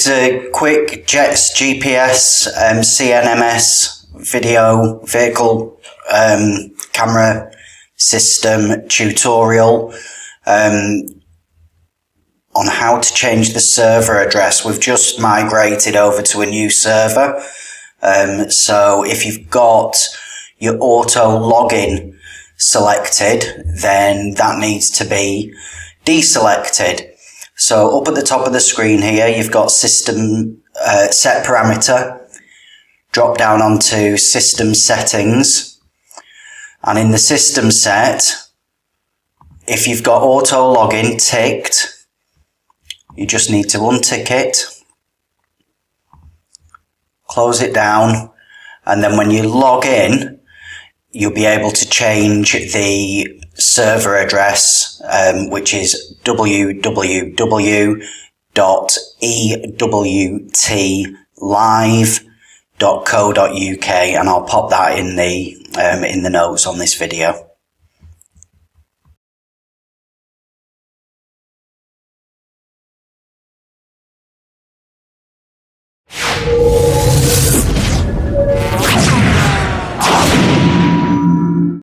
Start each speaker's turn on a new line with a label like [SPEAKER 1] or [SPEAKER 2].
[SPEAKER 1] is a quick Jets GPS CNMS vehicle camera system tutorial on how to change the server address. We've just migrated over to a new server. So if you've got your auto login selected, then that needs to be deselected. So up at the top of the screen here, you've got system set parameter. Drop down onto system settings. And in the system set, if you've got auto login ticked, you just need to untick it, close it down, and then when you log in, you'll be able to change the server address, which is www.ewtlive.co.uk, and I'll pop that in the notes on this video.